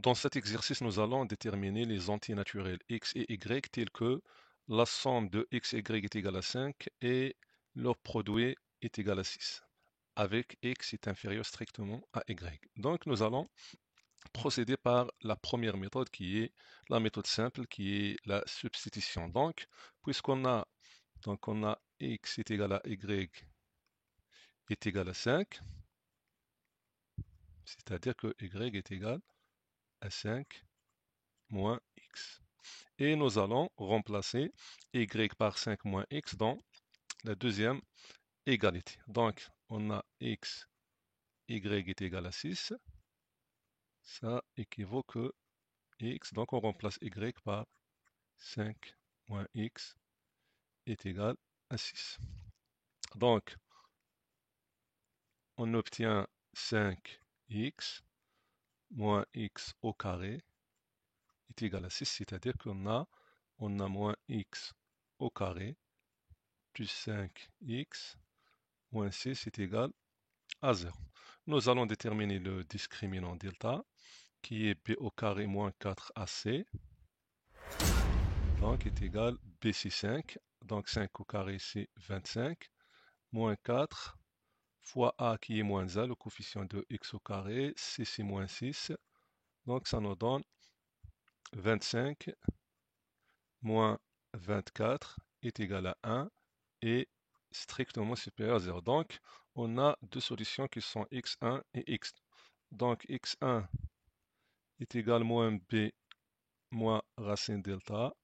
Dans cet exercice, nous allons déterminer les antinaturels x et y tels que la somme de x et y est égale à 5 et leur produit est égal à 6, avec x est inférieur strictement à y. Donc nous allons procéder par la première méthode qui est la méthode simple, qui est la substitution. Donc, puisqu'on a x est égal à y est égal à 5, c'est-à-dire que y est égal à 5 moins x. Et nous allons remplacer y par 5 moins x dans la deuxième égalité. Donc, on a x, y est égal à 6. Ça équivaut que x, donc on remplace y par 5 moins x est égal à 6. Donc, on obtient 5x moins x au carré est égal à 6, c'est-à-dire on a moins x au carré plus 5x moins 6 est égal à 0. Nous allons déterminer le discriminant delta, qui est b au carré moins 4ac, donc est égal bc5, donc 5 au carré c'est 25, moins 4 fois a qui est moins a, le coefficient de x au carré, c c'est moins 6, donc ça nous donne 25 moins 24 est égal à 1 et strictement supérieur à 0. Donc on a deux solutions qui sont x1 et x2. Donc x1 est égal à moins b moins racine delta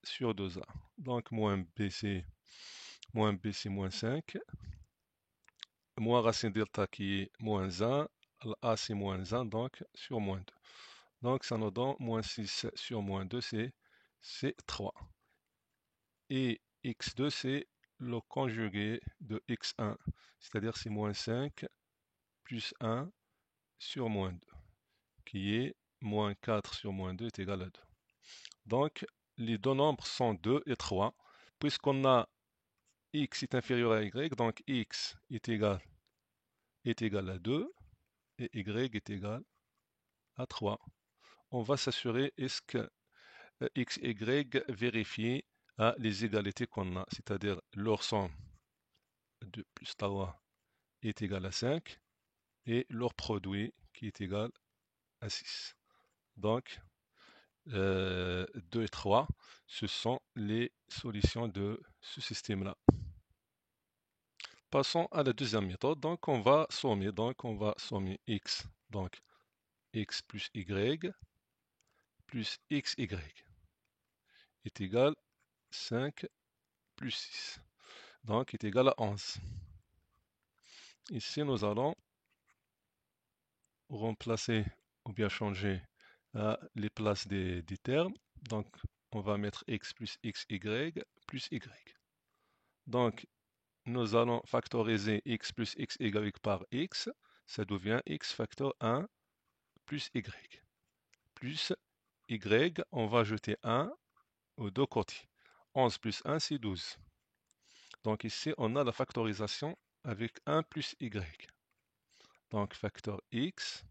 sur 2a. Donc moins b c'est moins 5, moins racine delta qui est moins 1, a c'est moins 1, donc sur moins 2. Donc ça nous donne moins 6 sur moins 2, c'est 3. Et x2 c'est le conjugué de x1, c'est-à-dire c'est moins 5 plus 1 sur moins 2, qui est moins 4 sur moins 2 est égal à 2. Donc, les deux nombres sont 2 et 3. Puisqu'on a x est inférieur à y, donc x est égal à 2 et y est égal à 3. On va s'assurer est-ce que x et y vérifient les égalités qu'on a, c'est-à-dire leur somme de plus 3 est égal à 5 et leur produit qui est égal à 6. Donc, 2 et 3, ce sont les solutions de ce système-là. Passons à la deuxième méthode. Donc, on va sommer. Donc, on va sommer x. Donc, x plus y plus xy est égal à 5 plus 6. Donc, est égal à 11. Ici, nous allons remplacer ou bien changer les places des termes. Donc, on va mettre x plus xy plus y. Donc, nous allons factoriser x plus xy par x. Ça devient x facteur 1 plus y. Plus y, on va ajouter 1 aux deux côtés. 11 plus 1, c'est 12. Donc ici, on a la factorisation avec 1 plus y. Donc facteur x.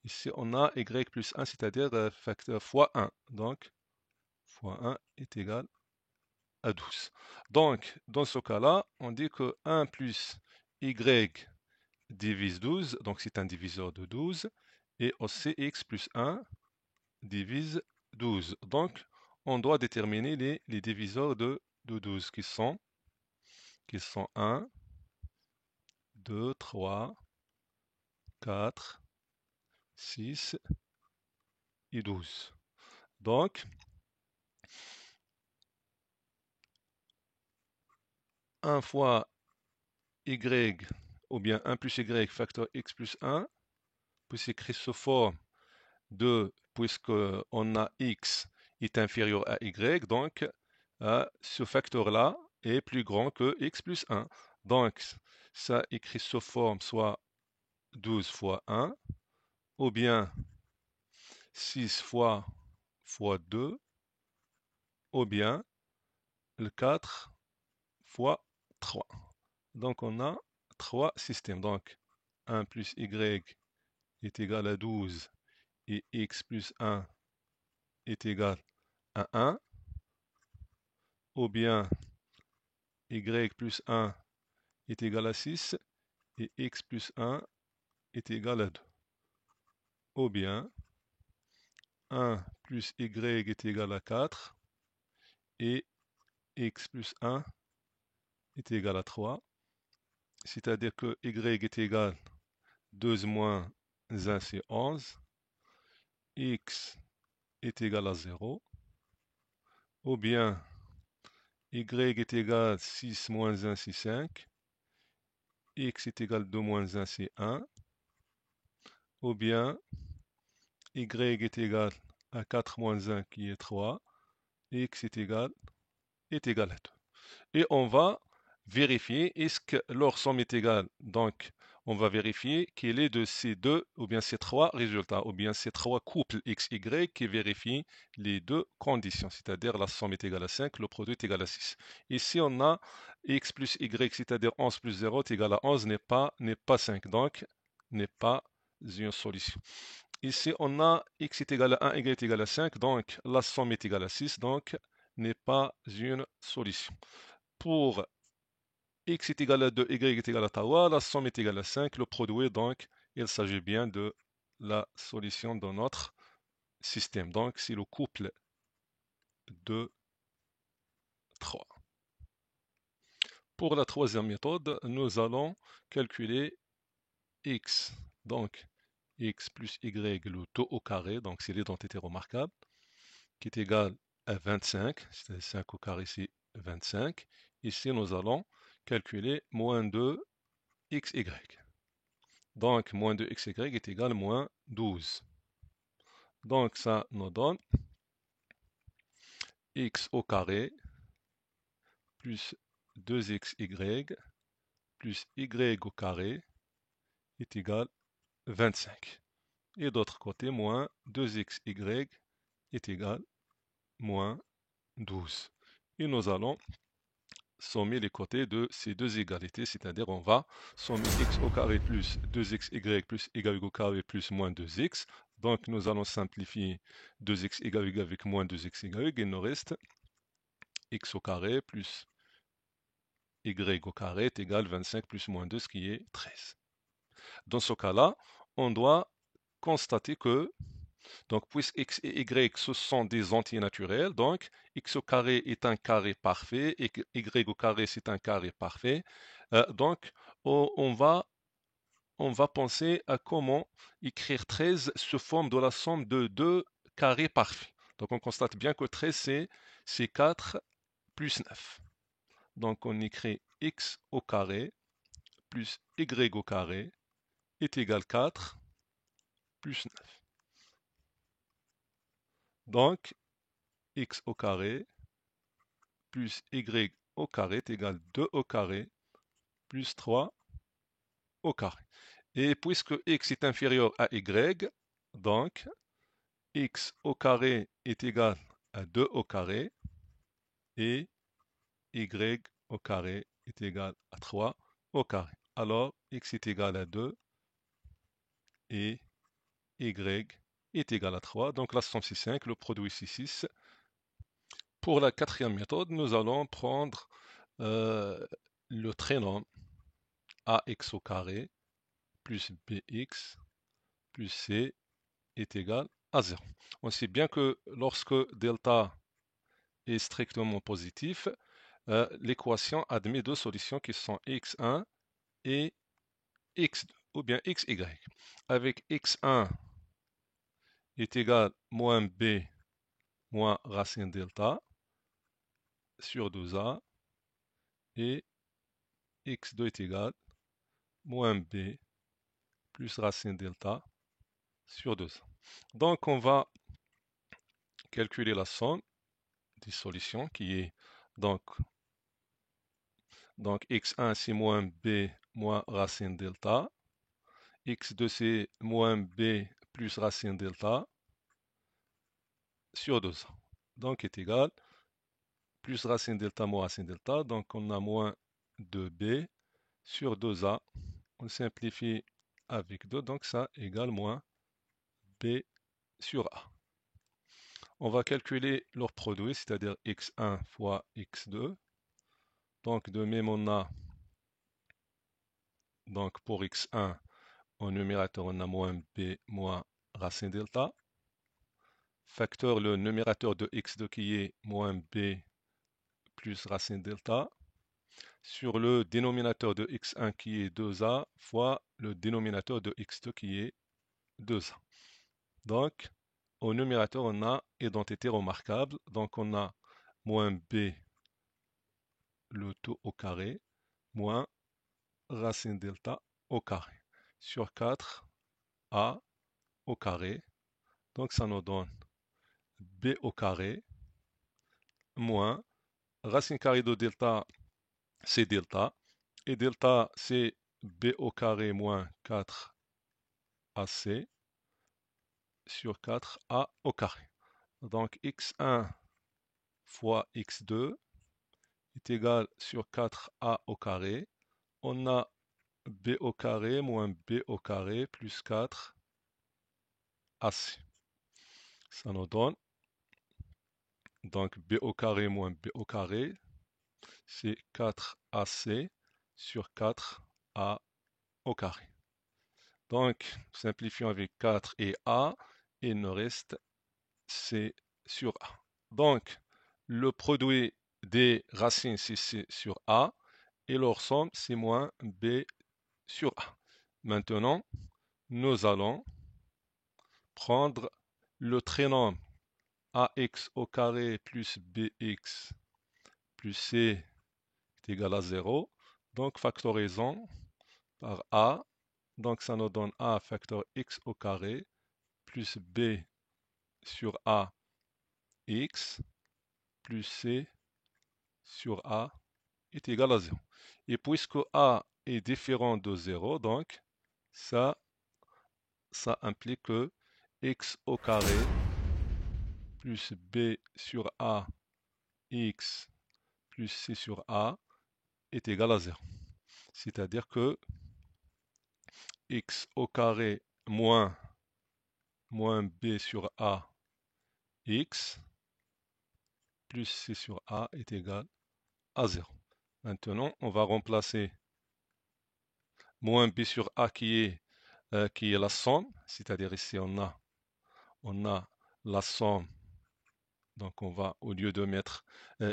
Ici, on a y plus 1, c'est-à-dire facteur fois 1. Donc, fois 1 est égal à 12. Donc, dans ce cas-là, on dit que 1 plus y divise 12, donc c'est un diviseur de 12, et aussi x plus 1 divise 12. Donc, on doit déterminer les diviseurs de 12 qui sont 1, 2, 3, 4, 6 et 12. Donc, 1 fois y, ou bien 1 plus y facteur x plus 1, peut s'écrire sous forme de, puisque on a x est inférieur à y, donc ce facteur-là est plus grand que x plus 1. Donc, ça écrit sous forme soit 12 fois 1, ou bien 6 fois 2, ou bien le 4 fois 3. Donc, on a 3 systèmes. Donc, 1 plus y est égal à 12 et x plus 1 est égal à 1, ou bien y plus 1 est égal à 6 et x plus 1 est égal à 2. Ou bien 1 plus y est égal à 4 et x plus 1 est égal à 3. C'est-à-dire que y est égal à 12 moins 1, c'est 11. X est égal à 0. Ou bien y est égal à 6 moins 1, c'est 5. X est égal à 2 moins 1, c'est 1. Ou bien y est égal à 4 moins 1, qui est 3. X est égal à 2. Et on va vérifier est-ce que leur somme est égale. Donc, on va vérifier quel est de ces deux ou bien ces trois résultats ou bien ces trois couples x, y qui vérifient les deux conditions, c'est-à-dire la somme est égale à 5, le produit est égal à 6. Ici, on a x plus y, c'est-à-dire 11 plus 0 est égal à 11, n'est pas 5, donc n'est pas une solution. Ici, on a x est égal à 1, y est égal à 5, donc la somme est égale à 6, donc n'est pas une solution. Pour x est égal à 2, y est égal à 3, la somme est égale à 5, le produit, donc il s'agit bien de la solution de notre système. Donc c'est le couple de 3. Pour la troisième méthode, nous allons calculer x. Donc x plus y, le taux au carré, donc c'est l'identité remarquable, qui est égal à 25, c'est-à-dire 5 au carré, c'est 25. Ici, nous allons calculer moins 2 xy. Donc, moins 2xy est égal à moins 12. Donc, ça nous donne x au carré plus 2xy plus y au carré est égal à 25. Et d'autre côté, moins 2xy est égal à moins 12. Et nous allons sommer les côtés de ces deux égalités, c'est-à-dire on va sommer x au carré plus 2xy plus y au carré plus moins 2x. Donc nous allons simplifier 2xy avec moins 2xy, il nous reste x au carré plus y au carré est égal à 25 plus moins 2, ce qui est 13. Dans ce cas-là, on doit constater que donc, puisque x et y, ce sont des entiers naturels, donc x au carré est un carré parfait et y au carré, c'est un carré parfait. Donc, on va penser à comment écrire 13 sous forme de la somme de deux carrés parfaits. Donc, on constate bien que 13, c'est 4 plus 9. Donc, on écrit x au carré plus y au carré est égal à 4 plus 9. Donc, x au carré plus y au carré est égal à 2 au carré plus 3 au carré. Et puisque x est inférieur à y, donc x au carré est égal à 2 au carré et y au carré est égal à 3 au carré. Alors x est égal à 2 et y est égal à 3. Donc la somme c'est 5, le produit c'est 6. Pour la quatrième méthode, nous allons prendre le trinôme ax au carré plus bx plus c est égal à 0. On sait bien que lorsque delta est strictement positif, l'équation admet deux solutions qui sont x1 et x2, ou bien xy. Avec x1 est égal à moins b moins racine delta sur 2a et x2 est égal à moins b plus racine delta sur 2a. Donc on va calculer la somme des solutions qui est donc x1 c'est moins b moins racine delta, x2 c'est moins b plus racine delta sur 2a. Donc est égal plus racine delta moins racine delta, donc on a moins 2b sur 2a, on simplifie avec 2, donc ça égale moins b sur A. On va calculer leur produit, c'est-à-dire x1 fois x2. Donc de même, on a, donc pour x1, au numérateur, on a moins b moins racine delta. Facteur le numérateur de x2 qui est moins b plus racine delta. Sur le dénominateur de x1 qui est 2a fois le dénominateur de x2 qui est 2a. Donc, au numérateur, on a identité remarquable. Donc, on a moins b, le tout au carré, moins racine delta au carré, sur 4a au carré. Donc, ça nous donne b au carré, moins racine carrée de delta, c'est delta. Et delta, c'est b au carré moins 4ac sur 4a au carré. Donc, x1 fois x2 est égal sur 4a au carré. On a b au carré moins b au carré plus 4ac. Ça nous donne donc b au carré moins b au carré, c'est 4ac sur 4a au carré. Donc, simplifions avec 4 et a, il nous reste c sur a. Donc, le produit des racines, c'est c sur a, et leur somme, c'est moins b sur a. Maintenant, nous allons prendre le trinôme ax au carré plus bx plus c est égal à 0. Donc, factorisons par a. Donc, ça nous donne a facteur x au carré plus b sur a x plus c sur a est égal à 0. Et puisque a est différent de 0, donc ça implique que x au carré plus b sur a x plus c sur a est égal à 0. C'est-à-dire que x au carré moins b sur a x plus c sur a est égal à 0. Maintenant, on va remplacer moins b sur a qui est la somme, c'est-à-dire ici on a la somme. Donc on va, au lieu de mettre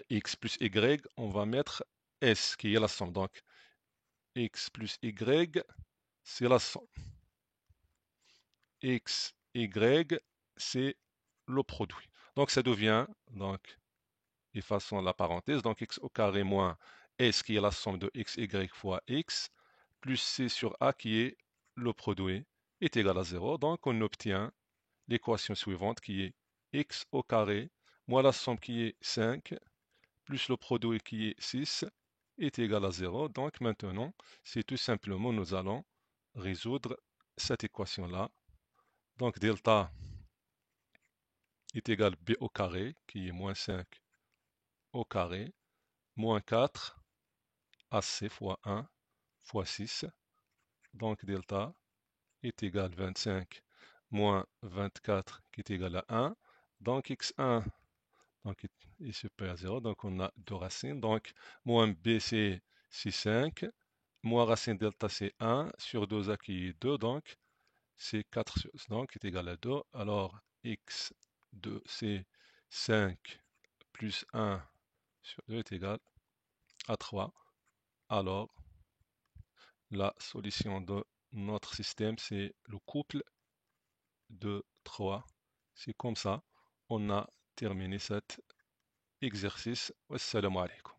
x plus y, on va mettre s qui est la somme. Donc x plus y, c'est la somme. X, y, c'est le produit. Donc ça devient, donc, effaçons la parenthèse, donc x au carré moins s qui est la somme de x, y fois x, plus c sur a qui est le produit, est égal à 0. Donc on obtient l'équation suivante qui est x au carré moins la somme qui est 5, plus le produit qui est 6, est égal à 0. Donc maintenant, c'est tout simplement, nous allons résoudre cette équation-là. Donc delta est égal à b au carré, qui est moins 5 au carré, moins 4 ac fois 1 fois 6. Donc delta est égal à 25 moins 24 qui est égal à 1. Donc x1 donc, est supérieur à 0. Donc on a deux racines. Donc moins b c'est 5. Moins racine delta c'est 1 sur 2a qui est 2. Donc c'est 4 sur donc est égal à 2. Alors x2 c'est 5 plus 1 sur 2 est égal à 3. Alors la solution de notre système c'est le couple de 3. C'est comme ça on a terminé cet exercice. Wassalamu alaikum.